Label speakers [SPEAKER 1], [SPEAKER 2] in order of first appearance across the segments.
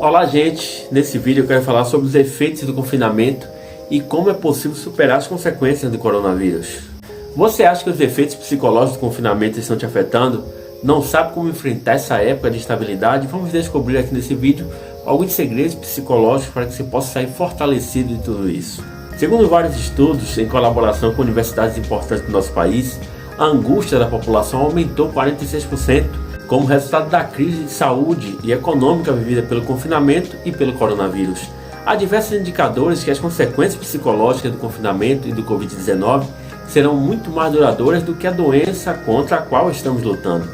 [SPEAKER 1] Olá gente, nesse vídeo eu quero falar sobre os efeitos do confinamento e como é possível superar as consequências do coronavírus. Você acha que os efeitos psicológicos do confinamento estão te afetando? Não sabe como enfrentar essa época de instabilidade? Vamos descobrir aqui nesse vídeo alguns segredos psicológicos para que você possa sair fortalecido de tudo isso. Segundo vários estudos, em colaboração com universidades importantes do nosso país, a angústia da população aumentou 46%, como resultado da crise de saúde e econômica vivida pelo confinamento e pelo coronavírus. Há diversos indicadores que as consequências psicológicas do confinamento e do Covid-19 serão muito mais duradouras do que a doença contra a qual estamos lutando.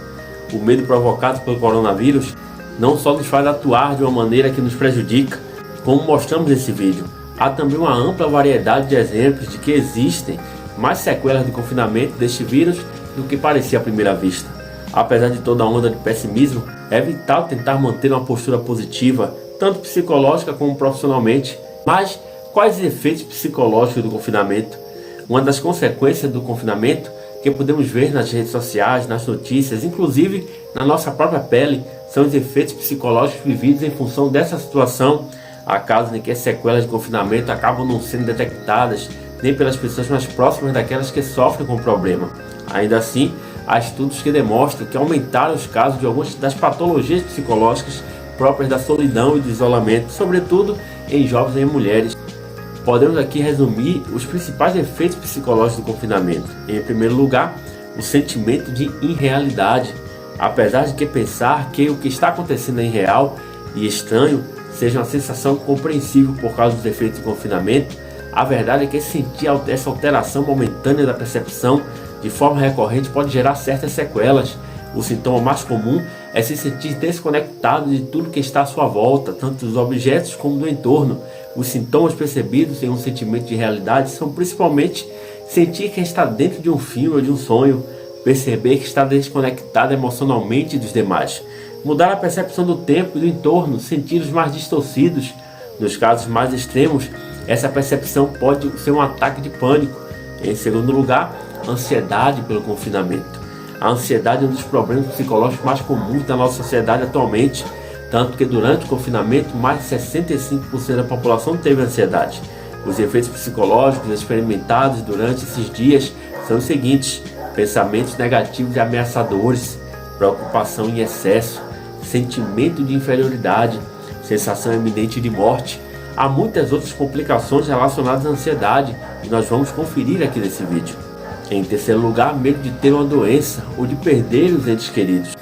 [SPEAKER 1] O medo provocado pelo coronavírus não só nos faz atuar de uma maneira que nos prejudica, como mostramos nesse vídeo. Há também uma ampla variedade de exemplos de que existem mais sequelas do confinamento deste vírus do que parecia à primeira vista. Apesar de toda a onda de pessimismo, é vital tentar manter uma postura positiva, tanto psicológica como profissionalmente. Mas quais os efeitos psicológicos do confinamento? Uma das consequências do confinamento que podemos ver nas redes sociais, nas notícias, inclusive na nossa própria pele, são os efeitos psicológicos vividos em função dessa situação. Há casos em que as sequelas de confinamento acabam não sendo detectadas nem pelas pessoas mais próximas daquelas que sofrem com o problema. Ainda assim, há estudos que demonstram que aumentaram os casos de algumas das patologias psicológicas próprias da solidão e do isolamento, sobretudo em jovens e em mulheres. Podemos aqui resumir os principais efeitos psicológicos do confinamento. Em primeiro lugar, o sentimento de irrealidade. Apesar de que pensar que o que está acontecendo é irreal e estranho seja uma sensação compreensível por causa dos efeitos do confinamento, a verdade é que sentir essa alteração momentânea da percepção de forma recorrente pode gerar certas sequelas. O sintoma mais comum é se sentir desconectado de tudo que está à sua volta, tanto dos objetos como do entorno. Os sintomas percebidos em um sentimento de realidade são principalmente sentir que está dentro de um filme ou de um sonho, perceber que está desconectado emocionalmente dos demais, mudar a percepção do tempo e do entorno, sentidos mais distorcidos. Nos casos mais extremos, essa percepção pode ser um ataque de pânico. Em segundo lugar, ansiedade pelo confinamento. A ansiedade é um dos problemas psicológicos mais comuns da nossa sociedade atualmente, tanto que durante o confinamento mais de 65% da população teve ansiedade. Os efeitos psicológicos experimentados durante esses dias são os seguintes: pensamentos negativos e ameaçadores, preocupação em excesso, sentimento de inferioridade, sensação iminente de morte. Há muitas outras complicações relacionadas à ansiedade e nós vamos conferir aqui nesse vídeo. Em terceiro lugar, medo de ter uma doença ou de perder os entes queridos.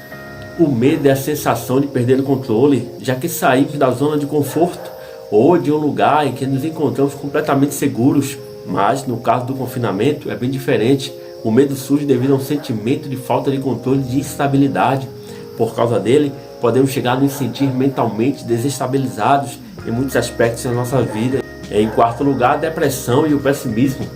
[SPEAKER 1] O medo é a sensação de perder o controle, já que saímos da zona de conforto ou de um lugar em que nos encontramos completamente seguros. Mas no caso do confinamento é bem diferente. O medo surge devido a um sentimento de falta de controle e de instabilidade. Por causa dele, podemos chegar a nos sentir mentalmente desestabilizados em muitos aspectos da nossa vida. Em quarto lugar, a depressão e o pessimismo.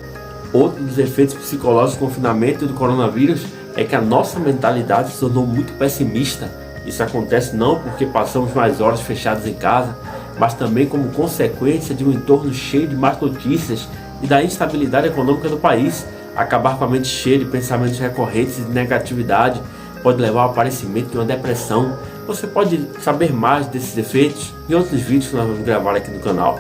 [SPEAKER 1] Outro dos efeitos psicológicos do confinamento e do coronavírus é que a nossa mentalidade se tornou muito pessimista. Isso acontece não porque passamos mais horas fechados em casa, mas também como consequência de um entorno cheio de más notícias e da instabilidade econômica do país. Acabar com a mente cheia de pensamentos recorrentes e de negatividade pode levar ao aparecimento de uma depressão. Você pode saber mais desses efeitos em outros vídeos que nós vamos gravar aqui no canal.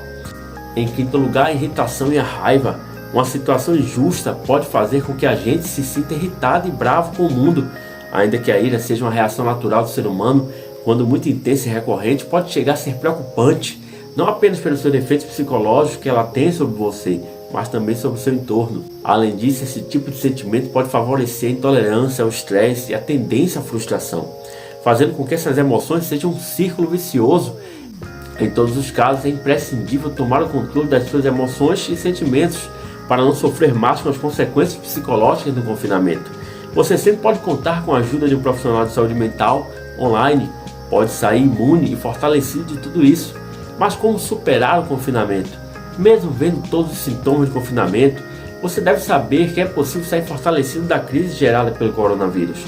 [SPEAKER 1] Em quinto lugar, a irritação e a raiva. Uma situação injusta pode fazer com que a gente se sinta irritado e bravo com o mundo. Ainda que a ira seja uma reação natural do ser humano, quando muito intensa e recorrente, pode chegar a ser preocupante, não apenas pelos seus efeitos psicológicos que ela tem sobre você, mas também sobre o seu entorno. Além disso, esse tipo de sentimento pode favorecer a intolerância ao estresse e a tendência à frustração, fazendo com que essas emoções sejam um círculo vicioso. Em todos os casos, é imprescindível tomar o controle das suas emoções e sentimentos para não sofrer mais com as consequências psicológicas do confinamento. Você sempre pode contar com a ajuda de um profissional de saúde mental online, pode sair imune e fortalecido de tudo isso. Mas como superar o confinamento? Mesmo vendo todos os sintomas de confinamento, você deve saber que é possível sair fortalecido da crise gerada pelo coronavírus.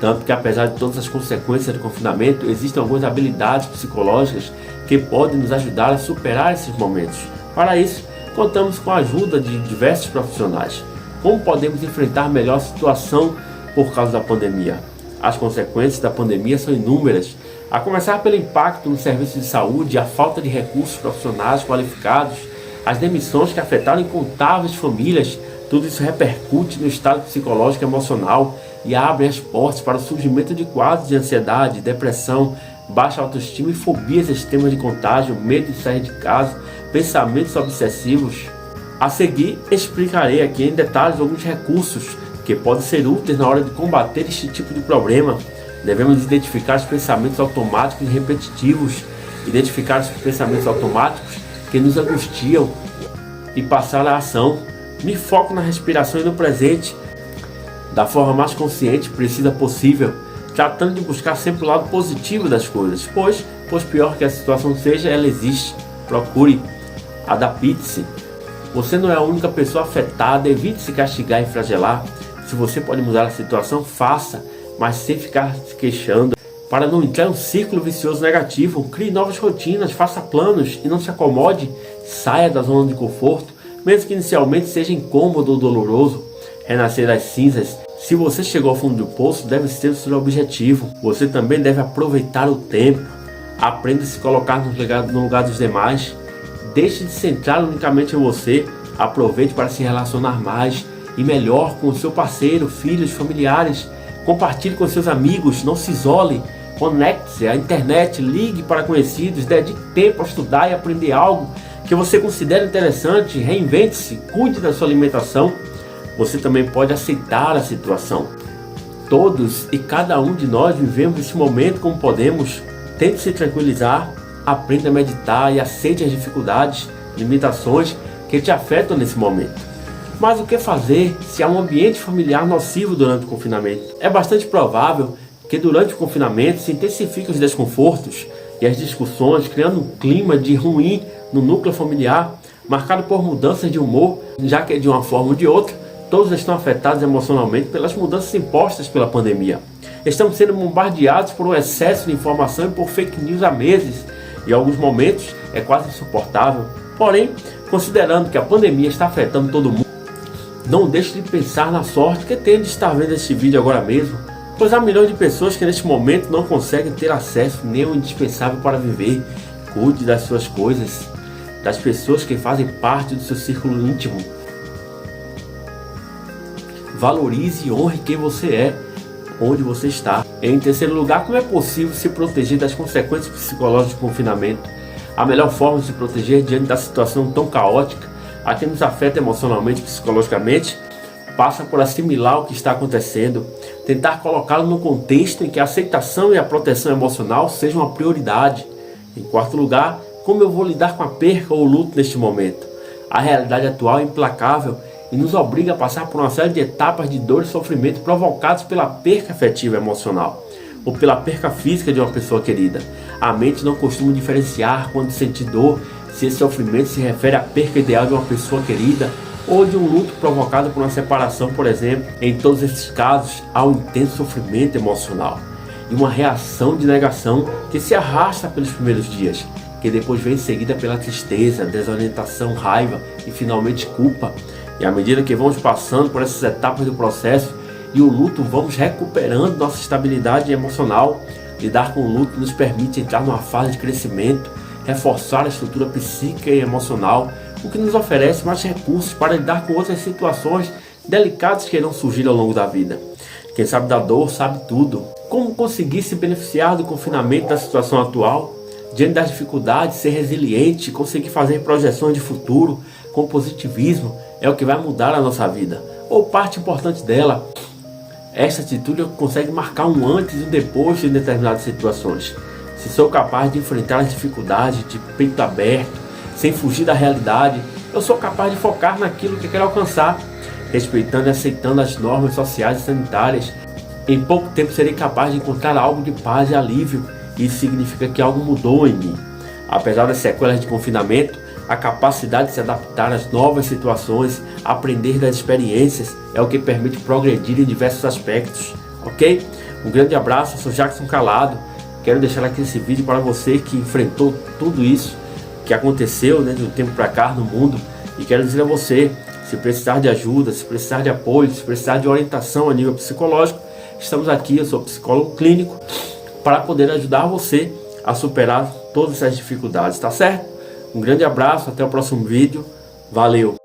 [SPEAKER 1] Tanto que, apesar de todas as consequências do confinamento, existem algumas habilidades psicológicas que podem nos ajudar a superar esses momentos. Para isso, contamos com a ajuda de diversos profissionais. Como podemos enfrentar melhor a situação por causa da pandemia? As consequências da pandemia são inúmeras. A começar pelo impacto no serviço de saúde, a falta de recursos profissionais qualificados, as demissões que afetaram incontáveis famílias, tudo isso repercute no estado psicológico e emocional e abre as portas para o surgimento de quadros de ansiedade, depressão, baixa autoestima e fobias extremas de contágio, medo de sair de casa, pensamentos obsessivos. A seguir, explicarei aqui em detalhes alguns recursos que podem ser úteis na hora de combater este tipo de problema. Devemos identificar os pensamentos automáticos e repetitivos, identificar os pensamentos automáticos que nos angustiam e passar à ação. Me foco na respiração e no presente, da forma mais consciente e precisa possível, tratando de buscar sempre o lado positivo das coisas, pois pior que a situação seja, ela existe. Procure, adapte-se. Você não é a única pessoa afetada, evite se castigar e flagelar. Se você pode mudar a situação, faça, mas sem ficar se queixando. Para não entrar em um ciclo vicioso negativo, crie novas rotinas, faça planos e não se acomode, saia da zona de conforto, mesmo que inicialmente seja incômodo ou doloroso. Renascer das cinzas. Se você chegou ao fundo do poço, deve ser o seu objetivo. Você também deve aproveitar o tempo. Aprenda a se colocar no lugar dos demais. Deixe de se centrar unicamente em você. Aproveite para se relacionar mais e melhor com o seu parceiro, filhos, familiares. Compartilhe com seus amigos, não se isole. Conecte-se à internet, ligue para conhecidos, dedique tempo a estudar e aprender algo que você considera interessante. Reinvente-se, cuide da sua alimentação. Você também pode aceitar a situação. Todos e cada um de nós vivemos esse momento como podemos. Tente se tranquilizar, aprenda a meditar e aceite as dificuldades, limitações que te afetam nesse momento. Mas o que fazer se há um ambiente familiar nocivo durante o confinamento? É bastante provável que durante o confinamento se intensifiquem os desconfortos e as discussões, criando um clima de ruim no núcleo familiar, marcado por mudanças de humor, já que de uma forma ou de outra, todos estão afetados emocionalmente pelas mudanças impostas pela pandemia. Estamos sendo bombardeados por um excesso de informação e por fake news há meses, e em alguns momentos é quase insuportável. Porém, considerando que a pandemia está afetando todo mundo, não deixe de pensar na sorte que tem de estar vendo este vídeo agora mesmo, pois há milhões de pessoas que neste momento não conseguem ter acesso nem ao indispensável para viver. Cuide das suas coisas, das pessoas que fazem parte do seu círculo íntimo. Valorize e honre quem você é, onde você está. Em terceiro lugar, como é possível se proteger das consequências psicológicas do confinamento? A melhor forma de se proteger diante da situação tão caótica, a que nos afeta emocionalmente e psicologicamente, passa por assimilar o que está acontecendo, tentar colocá-lo no contexto em que a aceitação e a proteção emocional sejam uma prioridade. Em quarto lugar, como eu vou lidar com a perca ou o luto neste momento? A realidade atual é implacável e nos obriga a passar por uma série de etapas de dor e sofrimento provocados pela perca afetiva emocional ou pela perca física de uma pessoa querida. A mente não costuma diferenciar quando sentir dor, se esse sofrimento se refere à perca ideal de uma pessoa querida ou de um luto provocado por uma separação, por exemplo. Em todos esses casos, há um intenso sofrimento emocional e uma reação de negação que se arrasta pelos primeiros dias, que depois vem seguida pela tristeza, desorientação, raiva e finalmente culpa. E à medida que vamos passando por essas etapas do processo e o luto, vamos recuperando nossa estabilidade emocional. Lidar com o luto nos permite entrar numa fase de crescimento, reforçar a estrutura psíquica e emocional, o que nos oferece mais recursos para lidar com outras situações delicadas que irão surgir ao longo da vida. Quem sabe da dor sabe tudo. Como conseguir se beneficiar do confinamento da situação atual? Diante das dificuldades, ser resiliente, conseguir fazer projeções de futuro com positivismo é o que vai mudar a nossa vida, ou parte importante dela. Esta atitude consegue marcar um antes e um depois de determinadas situações. Se sou capaz de enfrentar as dificuldades de peito aberto, sem fugir da realidade, eu sou capaz de focar naquilo que quero alcançar, respeitando e aceitando as normas sociais e sanitárias. Em pouco tempo serei capaz de encontrar algo de paz e alívio. Isso significa que algo mudou em mim. Apesar das sequelas de confinamento, a capacidade de se adaptar às novas situações, aprender das experiências, é o que permite progredir em diversos aspectos, ok? Um grande abraço, eu sou Jackson Calado. Quero deixar aqui esse vídeo para você que enfrentou tudo isso que aconteceu, de um tempo para cá no mundo. E quero dizer a você, se precisar de ajuda, se precisar de apoio, se precisar de orientação a nível psicológico, estamos aqui. Eu sou psicólogo clínico, para poder ajudar você a superar todas essas dificuldades, tá certo? Um grande abraço, até o próximo vídeo. Valeu!